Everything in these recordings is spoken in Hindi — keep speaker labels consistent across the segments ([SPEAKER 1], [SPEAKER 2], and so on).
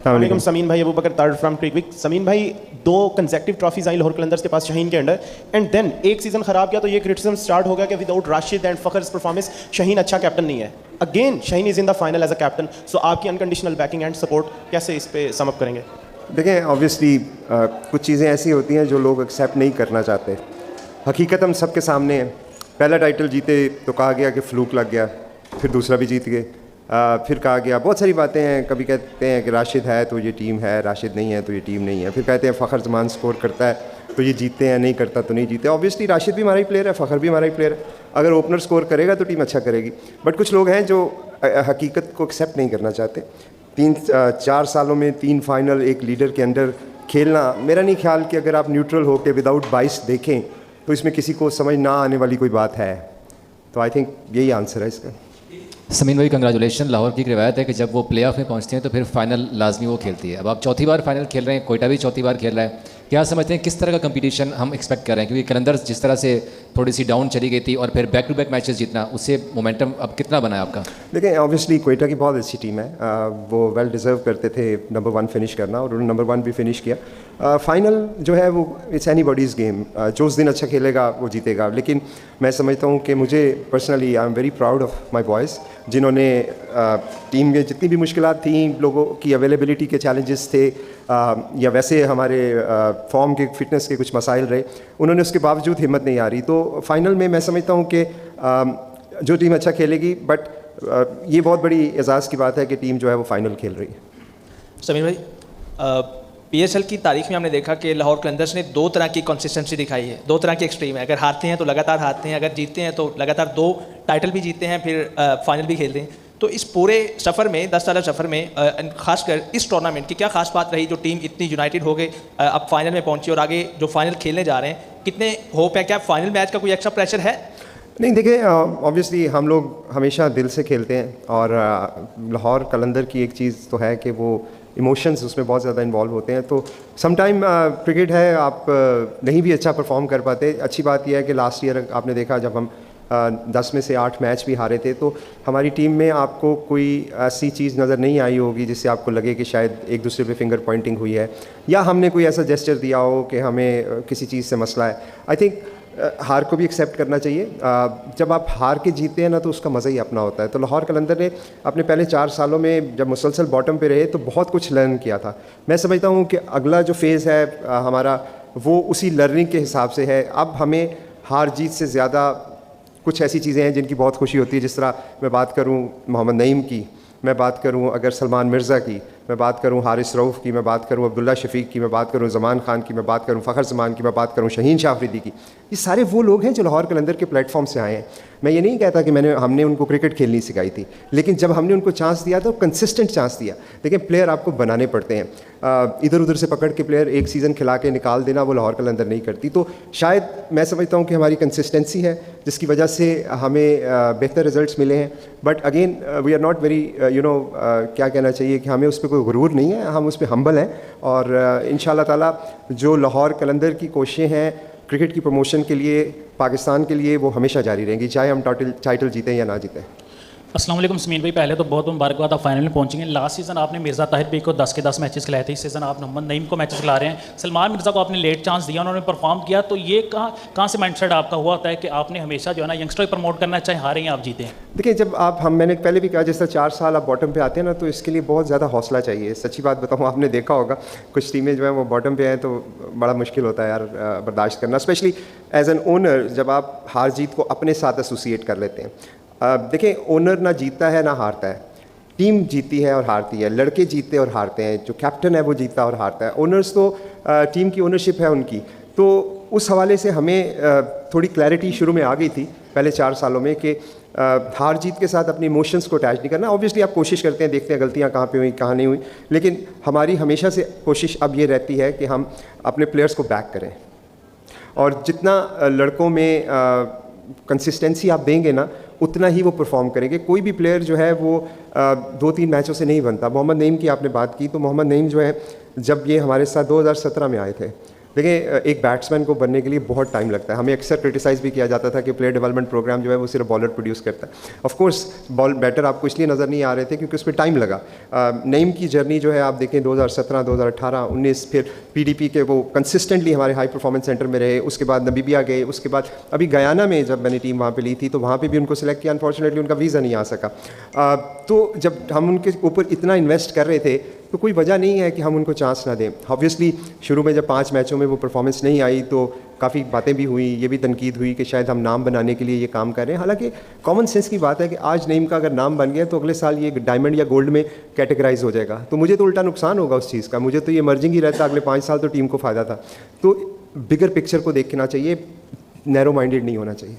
[SPEAKER 1] वालेकुम समीन भाई, अबू बकर तार फ्रॉम क्रिकविक। समीन भाई, 2 कंसेक्टिव ट्रॉफीज आई लाहौर कलंदर्स के पास शाहीन के अंडर, एंड देन एक सीजन खराब किया तो ये क्रिटिसिज्म स्टार्ट हो गया कि without Rashid and Fakhar's performance Shaheen अच्छा कैप्टन नहीं है। Again Shaheen is in the final as a captain, so आपकी अनकंडीशनल बैकिंग एंड सपोर्ट कैसे इस पे सम अप करेंगे?
[SPEAKER 2] देखें, ऑब्वियसली कुछ चीज़ें ऐसी होती हैं जो लोग एक्सेप्ट नहीं करना चाहते। हकीकत हम सबके सामने है। पहला टाइटल जीते तो कहा गया कि फ्लूक लग गया, फिर दूसरा भी जीत गए, फिर कहा गया बहुत सारी बातें हैं। कभी कहते हैं कि राशिद है तो ये टीम है, राशिद नहीं है तो ये टीम नहीं है। फिर कहते हैं फ़खर जमान स्कोर करता है तो ये जीतते हैं, नहीं करता तो नहीं जीते। ऑब्वियसली राशिद भी हमारा ही प्लेयर है, फ़खर भी हमारा ही प्लेयर है। अगर ओपनर स्कोर करेगा तो टीम अच्छा करेगी। बट कुछ लोग हैं जो हकीकत को एक्सेप्ट नहीं करना चाहते। 3-4 सालों में 3 फाइनल एक लीडर के अंडर खेलना, मेरा नहीं ख्याल कि अगर आप न्यूट्रल हो के विदाउट बाइस देखें तो इसमें किसी को समझ ना आने वाली कोई बात है। तो आई थिंक यही आंसर है इसका।
[SPEAKER 3] समीन भाई, कंग्रेचुलेशन। लाहौर की एक रिवायत है कि जब वो प्ले ऑफ में पहुंचते हैं तो फिर फाइनल लाजमी वो खेलती है। अब आप चौथी बार फाइनल खेल रहे हैं, कोयटा भी चौथी बार खेल रहा है। क्या समझते हैं किस तरह का कंपटीशन हम एक्सपेक्ट कर रहे हैं? क्योंकि कलंदर्स जिस तरह से थोड़ी सी डाउन चली गई थी और फिर बैक टू बैक मैचेस जीतना, उससे मोमेंटम अब कितना बना है आपका?
[SPEAKER 2] देखें, ऑब्वियसली कोयटा की बहुत अच्छी टीम है। वो वेल डिज़र्व करते थे नंबर 1 फिनिश करना, और उन्होंने नंबर 1 भी फिनिश किया। फाइनल जो है वो इट्स एनी बॉडीज़ गेम। जो उस दिन अच्छा खेलेगा वो जीतेगा। लेकिन मैं समझता हूँ कि मुझे personally I am very proud of my boys, जिन्होंने टीम में जितनी भी मुश्किलात थी, लोगों की अवेलेबिलिटी के चैलेंजेस थे, या वैसे हमारे फॉर्म के फिटनेस के कुछ मसाइल रहे, उन्होंने उसके बावजूद हिम्मत नहीं आ रही। तो फाइनल में मैं समझता हूँ कि जो टीम अच्छा खेलेगी, बट ये बहुत बड़ी एजाज़ की बात है कि टीम जो है वो फाइनल खेल रही है।
[SPEAKER 4] समीर भाई, पीएसएल की तारीख में हमने देखा कि लाहौर कलंदर्स ने 2 तरह की कंसिस्टेंसी दिखाई है, 2 तरह की एक्सट्रीम है। अगर हारते हैं तो लगातार हारते हैं, अगर जीतते हैं तो लगातार 2 टाइटल भी जीतते हैं, फिर फाइनल भी खेलते हैं। तो इस पूरे सफ़र में, 10 साल सफ़र में, खासकर इस टूर्नामेंट की क्या खास बात रही जो टीम इतनी यूनाइटेड हो गई, अब फाइनल में पहुंची और आगे जो फाइनल खेलने जा रहे हैं, कितने होप है? क्या फाइनल मैच का कोई एक्स्ट्रा प्रेशर है?
[SPEAKER 2] नहीं, देखिए, ऑब्वियसली हम लोग हमेशा दिल से खेलते हैं, और लाहौर कलंदर की एक चीज़ तो है कि वो इमोशंस उसमें बहुत ज़्यादा इन्वॉल्व होते हैं। तो समटाइम क्रिकेट है, आप नहीं भी अच्छा परफॉर्म कर पाते। अच्छी बात यह है कि लास्ट ईयर आपने देखा जब हम 10 में से 8 मैच भी हारे थे, तो हमारी टीम में आपको कोई ऐसी चीज़ नज़र नहीं आई होगी जिससे आपको लगे कि शायद एक दूसरे पे फिंगर पॉइंटिंग हुई है, या हमने कोई ऐसा जेस्चर दिया हो कि हमें किसी चीज़ से मसला है। आई थिंक हार को भी एक्सेप्ट करना चाहिए। जब आप हार के जीते हैं ना, तो उसका मज़ा ही अपना होता है। तो लाहौर कलंदर ने अपने पहले 4 सालों में जब मुसलसल बॉटम पे रहे तो बहुत कुछ लर्न किया था। मैं समझता हूँ कि अगला जो फेज़ है हमारा, वो उसी लर्निंग के हिसाब से है। अब हमें हार जीत से ज़्यादा कुछ ऐसी चीज़ें हैं जिनकी बहुत खुशी होती है। जिस तरह मैं बात करूँ मोहम्मद नईम की, मैं बात करूँ अगर सलमान मिर्ज़ा की, मैं बात करूँ हारिस रऊफ़ की, मैं बात करूँ अब्दुल्ला शफीक की, मैं बात करूँ ज़मान खान की, मैं बात करूँ फ़खर ज़मान की, मैं बात करूँ शाहीन शाह अफरीदी की। ये सारे वो लोग हैं जो लाहौर कलंदर के प्लेटफॉर्म से आए हैं। मैं ये नहीं कहता कि हमने उनको क्रिकेट खेलनी सिखाई थी, लेकिन जब हमने उनको चांस दिया तो कंसिस्टेंट चांस दिया। देखिए, प्लेयर आपको बनाने पड़ते हैं। इधर उधर से पकड़ के प्लेयर एक सीज़न खिला के निकाल देना वो लाहौर कलंदर नहीं करती। तो शायद मैं समझता हूँ कि हमारी कंसिस्टेंसी है जिसकी वजह से हमें बेहतर रिजल्ट्स मिले हैं। But again we are not very क्या कहना चाहिए कि हमें उस पर कोई गुरूर नहीं है, हम उस पर हम्बल हैं। और इंशाल्लाह ताला जो लाहौर कलंदर की कोशिशें हैं क्रिकेट की प्रमोशन के लिए, पाकिस्तान के लिए, वो हमेशा जारी रहेंगी, चाहे हम टाइटल जीतें या ना जीतें।
[SPEAKER 5] अस्सलाम वालेकुम समीन भाई, पहले तो बहुत मुबारकबाद, आप फाइनल में पहुंचेंगे। लास्ट सीज़न आपने मिर्ज़ा ताहिर भाई को 10 के 10 मैचेस खिलाए थे, इस सीज़न आप मोहम्मद नईम को मैचेस खिला रहे हैं। सलमान मिर्ज़ा को आपने लेट चांस दिया, उन्होंने परफॉर्म किया। तो ये कहाँ से माइंडसेट आपका हुआ होता है कि आपने हमेशा जो है ना यंगस्टर को प्रमोट करना, चाहे हारें या आप जीतें?
[SPEAKER 2] देखिए, जब मैंने पहले भी कहा, जिस तरह 4 साल आप बॉटम पे आते हैं ना, तो इसके लिए बहुत ज़्यादा हौसला चाहिए। सच्ची बात बताऊँ, आपने देखा होगा कुछ टीमें जो है वो बॉटम पे हैं तो बड़ा मुश्किल होता है यार बर्दाश्त करना, स्पेशली एज एन ओनर जब आप हार जीत को अपने साथ एसोसिएट कर लेते हैं। देखिए, ओनर ना जीतता है ना हारता है, टीम जीतती है और हारती है, लड़के जीतते और हारते हैं, जो कैप्टन है वो जीतता और हारता है। ओनर्स तो टीम की ओनरशिप है उनकी। तो उस हवाले से हमें थोड़ी क्लैरिटी शुरू में आ गई थी पहले 4 सालों में कि हार जीत के साथ अपने इमोशंस को अटैच नहीं करना। ऑब्वियसली आप कोशिश करते हैं, देखते हैं गलतियाँ कहाँ पे हुई कहाँ नहीं हुई, लेकिन हमारी हमेशा से कोशिश अब ये रहती है कि हम अपने प्लेयर्स को बैक करें। और जितना लड़कों में कंसिस्टेंसी आप देंगे ना, उतना ही वो परफॉर्म करेंगे। कोई भी प्लेयर जो है वो 2-3 मैचों से नहीं बनता। मोहम्मद नईम की आपने बात की, तो मोहम्मद नईम जो है, जब ये हमारे साथ 2017 में आए थे देखिए एक बैट्समैन को बनने के लिए बहुत टाइम लगता है। हमें अक्सर क्रिटिसाइज़ भी किया जाता था कि प्लेयर डेवलपमेंट प्रोग्राम जो है वो सिर्फ बॉलर प्रोड्यूस करता है। ऑफ कोर्स बॉल बैटर आपको इसलिए नज़र नहीं आ रहे थे क्योंकि उस पर टाइम लगा। नईम की जर्नी जो है आप देखें 2017, 2018, 19, फिर PDP के वो कंसिस्टेंटली हमारे हाई परफॉर्मेंस सेंटर में रहे, उसके बाद नमीबिया गए, उसके बाद अभी गयाना में जब मैंने टीम वहाँ पे ली थी तो वहाँ पे भी उनको सिलेक्ट किया, अनफॉर्चुनेटली उनका वीज़ा नहीं आ सका। तो जब हम उनके ऊपर इतना इन्वेस्ट कर रहे थे तो कोई वजह नहीं है कि हम उनको चांस ना दें। ऑब्वियसली शुरू में जब 5 मैचों में वो परफॉर्मेंस नहीं आई तो काफ़ी बातें भी हुई, ये भी तनकीद हुई कि शायद हम नाम बनाने के लिए ये काम कर रहे हैं। हालांकि कॉमन सेंस की बात है कि आज नईम का अगर नाम बन गया तो अगले साल ये डायमंड या गोल्ड में कैटेगराइज हो जाएगा, तो मुझे तो उल्टा नुकसान होगा उस चीज़ का। मुझे तो ये मर्जिंग ही रहता, अगले 5 साल तो टीम को फ़ायदा था। तो बिगर पिक्चर को देखना चाहिए, नैरो माइंडेड नहीं होना चाहिए।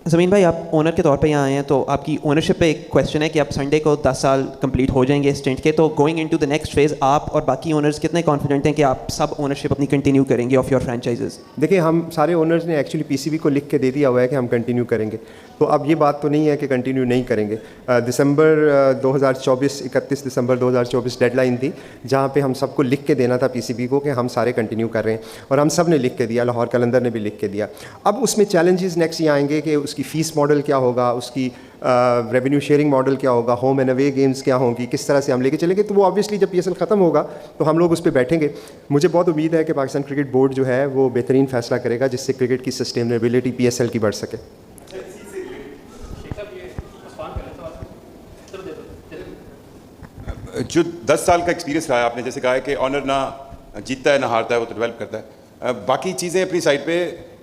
[SPEAKER 6] ज़मीन भाई, आप ओनर के तौर पे यहाँ आए हैं तो आपकी ओनरशिप पे एक क्वेश्चन है कि आप संडे को 10 साल कंप्लीट हो जाएंगे इस स्टेंट के, तो going into the next phase आप और बाकी ओनर्स कितने कॉन्फिडेंट हैं कि आप सब ओनरशिप अपनी कंटिन्यू करेंगे ऑफ योर फ्रेंचाइजेस?
[SPEAKER 2] देखिए हम सारे ओनर्स ने एक्चुअली PCB को लिख के दे दिया हुआ है कि हम कंटिन्यू करेंगे, तो अब ये बात तो नहीं है कि कंटिन्यू नहीं करेंगे। दिसंबर 2024, 31 दिसंबर 2024 डेडलाइन थी जहाँ पे हम सबको लिख के देना था PCB को कि हम सारे कंटिन्यू कर रहे हैं, और हम सब ने लिख के दिया, लाहौर कलंदर ने भी लिख के दिया। अब उसमें चैलेंजेस नेक्स्ट ये आएंगे कि उसकी फ़ीस मॉडल क्या होगा, उसकी रेवेन्यू शेयरिंग मॉडल क्या होगा, होम एंड अवे गेम्स क्या होंगी, किस तरह से हम लेके चलेंगे। तो वो ऑब्वियसली जब PSL ख़त्म होगा तो हम लोग उस पर बैठेंगे। मुझे बहुत उम्मीद है कि पाकिस्तान क्रिकेट बोर्ड जो है वो बेहतरीन फ़ैसला करेगा जिससे क्रिकेट की सस्टेनेबिलिटी PSL की बढ़ सके।
[SPEAKER 7] जो 10 साल का एक्सपीरियंस रहा है आपने, जैसे कहा है कि ऑनर ना जीतता है ना हारता है, वो तो डेवलप करता है। बाकी चीज़ें अपनी साइड पे,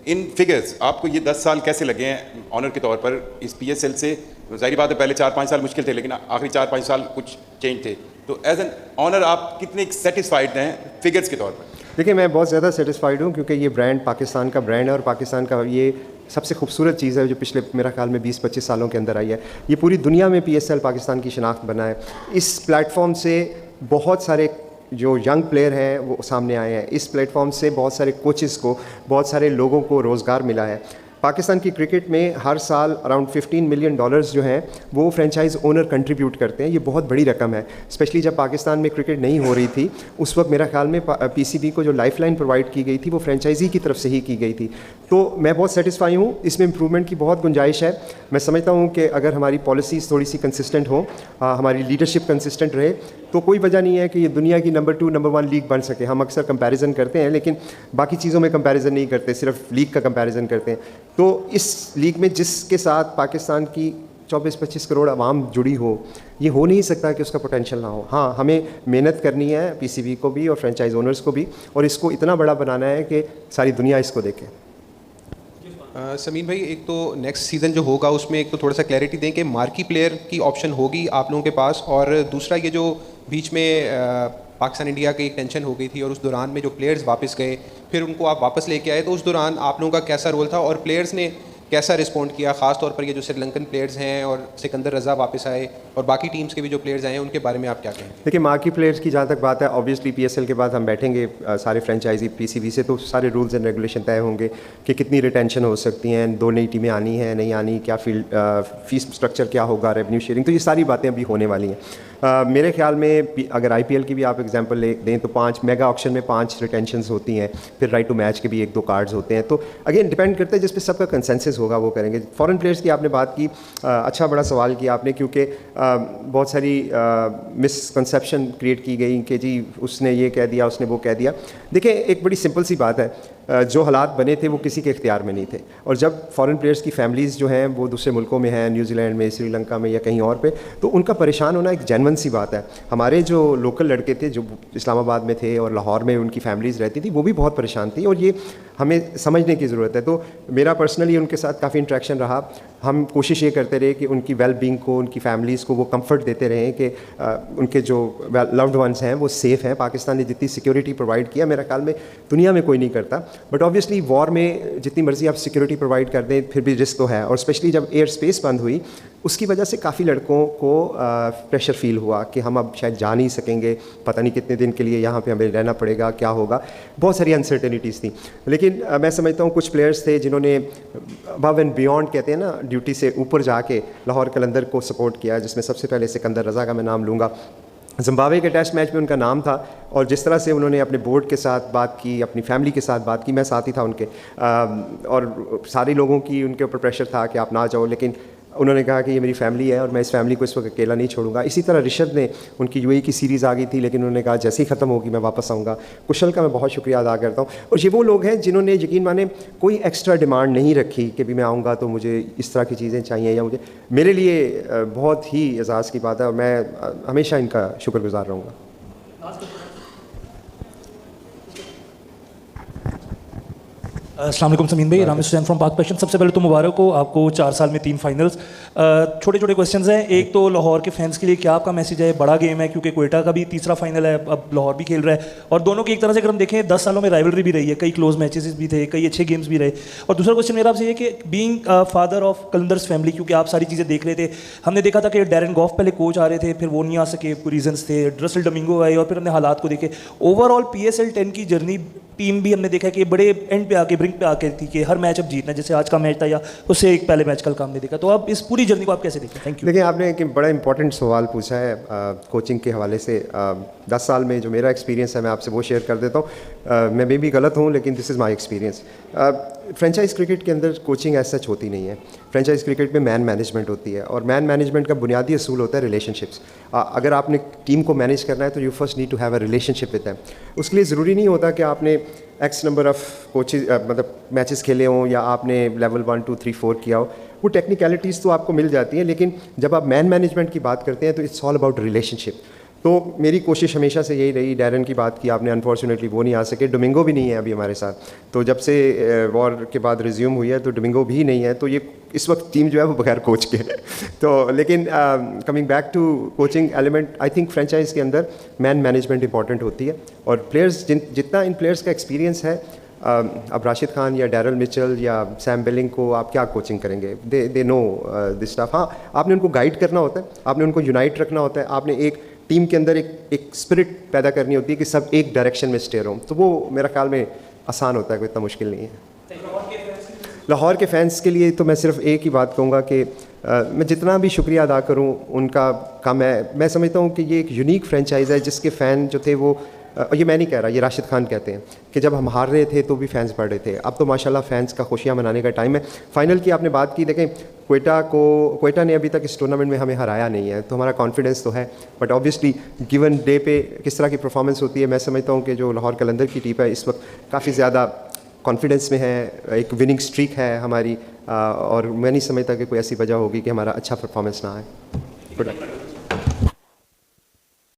[SPEAKER 7] इन फिगर्स आपको ये 10 साल कैसे लगे हैं ऑनर के तौर पर इस PSL से? ज़ाहिर बात है पहले 4-5 साल मुश्किल थे, लेकिन आखिरी 4-5 साल कुछ चेंज थे। तो एज एन ऑनर आप कितने सेटिस्फाइड हैं फिगर्स के तौर पर?
[SPEAKER 2] देखिए मैं बहुत ज़्यादा सेटिस्फाइड हूँ क्योंकि ये ब्रांड पाकिस्तान का ब्रांड है, और पाकिस्तान का ये सबसे खूबसूरत चीज़ है जो पिछले मेरा ख्याल में 20-25 सालों के अंदर आई है। ये पूरी दुनिया में PSL पाकिस्तान की शनाख्त बना है। इस प्लेटफॉर्म से बहुत सारे जो यंग प्लेयर हैं वो सामने आए हैं। इस प्लेटफॉर्म से बहुत सारे कोचेस को, बहुत सारे लोगों को रोज़गार मिला है। पाकिस्तान की क्रिकेट में हर साल अराउंड $15 मिलियन जो हैं वो फ्रेंचाइज ओनर कंट्रीब्यूट करते हैं। ये बहुत बड़ी रकम है, स्पेशली जब पाकिस्तान में क्रिकेट नहीं हो रही थी उस वक्त मेरा ख्याल में PCB को जो लाइफलाइन प्रोवाइड की गई थी वो फ्रेंचाइजी की तरफ से ही की गई थी। तो मैं बहुत सेटिस्फाई हूँ, इसमें इम्प्रूवमेंट की बहुत गुंजाइश है। मैं समझता हूँ कि अगर हमारी पॉलिसीज़ थोड़ी सी कंसिस्टेंट हो, हमारी लीडरशिप कंसिस्टेंट रहे, तो कोई वजह नहीं है कि ये दुनिया की नंबर 2, नंबर 1 लीग बन सके। हम अक्सर कंपैरिजन करते हैं लेकिन बाकी चीज़ों में कंपैरिजन नहीं करते, सिर्फ लीग का कंपैरिजन करते हैं। तो इस लीग में जिसके साथ पाकिस्तान की 24-25 करोड़ आवाम जुड़ी हो, ये हो नहीं सकता कि उसका पोटेंशियल ना हो। हाँ, हमें मेहनत करनी है PCB को भी और फ्रेंचाइज ओनर्स को भी, और इसको इतना बड़ा बनाना है कि सारी दुनिया इसको देखे।
[SPEAKER 8] समीन भाई, एक तो नेक्स्ट सीज़न जो होगा उसमें एक तो थोड़ा सा क्लैरिटी दें कि मार्की प्लेयर की ऑप्शन होगी आप लोगों के पास, और दूसरा ये जो बीच में पाकिस्तान इंडिया की एक टेंशन हो गई थी और उस दौरान में जो प्लेयर्स वापस गए फिर उनको आप वापस लेके आए, तो उस दौरान आप लोगों का कैसा रोल था और प्लेयर्स ने कैसा रिस्पॉन्ड किया? ख़ास तौर पर ये जो श्रीलंकन प्लेयर्स हैं और सिकंदर रज़ा वापस आए और बाकी टीम्स के भी जो प्लेयर्स आए हैं उनके बारे में आप क्या कहें?
[SPEAKER 2] देखिए मार्की प्लेयर्स की जहाँ तक बात है, ऑब्वियसली PSL के बाद हम बैठेंगे सारे फ्रेंचाइजी PCB से, तो सारे रूल्स एंड रेगुलेशन तय होंगे कि कितनी रिटेंशन हो सकती हैं, 2 नई टीमें आनी हैं नहीं आनी, क्या फीस स्ट्रक्चर क्या होगा, रेवेन्यू शेयरिंग, तो ये सारी बातें अभी होने वाली हैं। मेरे ख्याल में अगर IPL की भी आप एग्जांपल ले दें तो 5 मेगा ऑक्शन में 5 रिटेंशंस होती हैं, फिर राइट टू मैच के भी 1-2 कार्ड्स होते हैं। तो अगेन डिपेंड करता है जिस पे सबका कंसेंसस होगा वो करेंगे। फॉरेन प्लेयर्स की आपने बात की, अच्छा बड़ा सवाल किया आपने, क्योंकि बहुत सारी मिसकंसेप्शन क्रिएट की गई कि जी उसने ये कह दिया, उसने वो कह दिया। देखिए एक बड़ी सिंपल सी बात है, जो हालात बने थे वो किसी के इख्तियार में नहीं थे, और जब फॉरेन प्लेयर्स की फैमिलीज़ जो हैं वो दूसरे मुल्कों में हैं, न्यूजीलैंड में, श्रीलंका में या कहीं और पे, तो उनका परेशान होना एक जेन्युइन सी बात है। हमारे जो लोकल लड़के थे जो इस्लामाबाद में थे और लाहौर में उनकी फैमिलीज़ रहती थी, वो भी बहुत परेशान थी, और ये हमें समझने की ज़रूरत है। तो मेरा पर्सनली उनके साथ काफ़ी इंटरेक्शन रहा। हम कोशिश ये करते रहे कि उनकी वेल बींग को, उनकी फैमिलीज़ को वो कंफर्ट देते रहें कि उनके जो लव्ड वंस हैं वो सेफ़ हैं। पाकिस्तान ने जितनी सिक्योरिटी प्रोवाइड किया मेरा ख्याल में दुनिया में कोई नहीं करता, बट ऑब्वियसली वॉर में जितनी मर्ज़ी आप सिक्योरिटी प्रोवाइड कर दें फिर भी रिस्क तो है, और स्पेशली जब एयर स्पेस बंद हुई उसकी वजह से काफ़ी लड़कों को प्रेशर फील हुआ कि हम अब शायद जा नहीं सकेंगे, पता नहीं कितने दिन के लिए यहाँ पे हमें रहना पड़ेगा, क्या होगा, बहुत सारी अनसर्टेनिटीज़ थी। लेकिन मैं समझता हूँ कुछ प्लेयर्स थे जिन्होंने अबव एंड बियॉन्ड कहते हैं ना, ड्यूटी से ऊपर जाके लाहौर कलंदर को सपोर्ट किया, जिसमें सबसे पहले सिकंदर रज़ा का मैं नाम लूँगा। जिम्बाब्वे के टेस्ट मैच में उनका नाम था, और जिस तरह से उन्होंने अपने बोर्ड के साथ बात की, अपनी फैमिली के साथ बात की, मैं साथ ही था उनके, और सारे लोगों की उनके ऊपर प्रेशर था कि आप ना जाओ, लेकिन उन्होंने कहा कि ये मेरी फैमिली है और मैं इस फैमिली को इस वक्त अकेला नहीं छोड़ूंगा। इसी तरह ऋषभ ने, उनकी यूएई की सीरीज़ आ गई थी, लेकिन उन्होंने कहा जैसे ही ख़त्म होगी मैं वापस आऊँगा। कुशल का मैं बहुत शुक्रिया अदा करता हूँ। और ये वो लोग हैं जिन्होंने यकीन माने कोई एक्स्ट्रा डिमांड नहीं रखी कि भी मैं आऊँगा तो मुझे इस तरह की चीज़ें चाहिए, या मुझे, मेरे लिए बहुत ही एजाज़ की बात है और मैं हमेशा इनका शुक्रगुजार रहूँगा।
[SPEAKER 9] अस्सलाम वालेकुम समीन भाई, रामेश हुसैन फ्रॉम पाक पैशन। सबसे पहले तो मुबारक हो आपको 4 साल में 3 फाइनल्स। छोटे छोटे क्वेश्चंस हैं। एक तो लाहौर के फैंस के लिए क्या आपका मैसेज है? बड़ा गेम है क्योंकि क्वेटा का भी तीसरा फाइनल है, अब लाहौर भी खेल रहा है, और दोनों की एक तरह से अगर हम देखें 10 सालों में राइवलरी भी रही है, कई क्लोज मैचेस भी थे, कई अच्छे गेम्स भी रहे। और दूसरा क्वेश्चन मेरा आपसे ये कि being father of Qalandars family, क्योंकि आप सारी चीज़ें देख रहे थे, हमने देखा था कि डैरन गॉफ पहले कोच आ रहे थे, फिर वो नहीं आ सके, रीजंस थे, रसल डोमिंगो आए, और फिर हमने हालात को देखे। ओवरऑल PSL 10 की जर्नी टीम भी हमने देखा कि बड़े एंड पे आके, ब्रिंक पे आके थी कि हर मैच अब जीतना, जैसे आज का मैच था या उससे एक पहले मैच कल का हमने देखा। तो अब इस पूरी जर्नी को आप कैसे देखते हैं? Thank you.
[SPEAKER 2] देखिए, आपने एक बड़ा इंपॉर्टेंट सवाल पूछा है कोचिंग के हवाले से। 10 साल में जो मेरा एक्सपीरियंस है मैं आपसे वो शेयर कर देता हूँ। मैं भी गलत हूँ, लेकिन this is my experience. Franchise cricket के अंदर कोचिंग ऐसा सच होती नहीं है। फ्रेंचाइज क्रिकेट में मैन मैनेजमेंट होती है, और मैन मैनेजमेंट का बुनियादी असूल होता है रिलेशनशिप्स। अगर आपने टीम को मैनेज करना है तो you first need to have a relationship with them. उसके लिए ज़रूरी नहीं होता कि आपने एक्स नंबर ऑफ कोचेज मतलब मैचेस खेले हों, या आपने लेवल 1 2 3 4 किया हो। वो टेक्निकलिटीज़ तो आपको मिल जाती हैं, लेकिन जब आप मैन मैनेजमेंट की बात करते हैं तो इट्स ऑल अबाउट रिलेशनशिप। तो मेरी कोशिश हमेशा से यही रही। डैरन की बात की आपने, अनफॉर्चुनेटली वो नहीं आ सके। डोमिंगो भी नहीं है अभी हमारे साथ, तो जब से वॉर के बाद रिज्यूम हुई है तो डोमिंगो भी नहीं है, तो ये इस वक्त टीम जो है वो बगैर कोच के है। तो लेकिन coming back to coaching element, I think franchise के अंदर मैन मैनेजमेंट इंपॉर्टेंट होती है, और प्लेयर्स जितना इन प्लेयर्स का एक्सपीरियंस है, अब राशिद खान या डैरल मिचेल या सैम बिलिंग को आप क्या कोचिंग करेंगे? They know this stuff. हाँ, आपने उनको गाइड करना होता है, आपने उनको यूनाइट रखना होता है, आपने एक टीम के अंदर एक स्पिरिट पैदा करनी होती है कि सब एक डायरेक्शन में स्टेयर हों। तो वो मेरा ख्याल में आसान होता है, कोई इतना मुश्किल नहीं है। लाहौर के फैंस के लिए तो मैं सिर्फ एक ही बात कहूँगा कि मैं जितना भी शुक्रिया अदा करूँ उनका कम है। मैं समझता हूँ कि ये एक यूनिक फ्रेंचाइज़ है जिसके फ़ैन जो थे वो, ये मैं नहीं कह रहा, ये राशिद खान कहते हैं कि जब हम हार रहे थे तो भी फैंस बढ़ रहे थे। अब तो माशाल्लाह फैंस का खुशियाँ मनाने का टाइम है। फाइनल की आपने बात की, देखें क्वेटा ने अभी तक इस टूर्नामेंट में हमें हराया नहीं है, तो हमारा कॉन्फिडेंस तो है, बट ऑब्वियसली गिवन डे पे किस तरह की परफॉर्मेंस होती है, मैं समझता हूँ कि जो लाहौर कलंदर की टीम है इस वक्त काफ़ी ज़्यादा कॉन्फिडेंस में है, एक विनिंग स्ट्रीक है हमारी, और मैं नहीं समझता कि कोई ऐसी वजह होगी कि हमारा अच्छा परफॉर्मेंस ना आए। Good luck.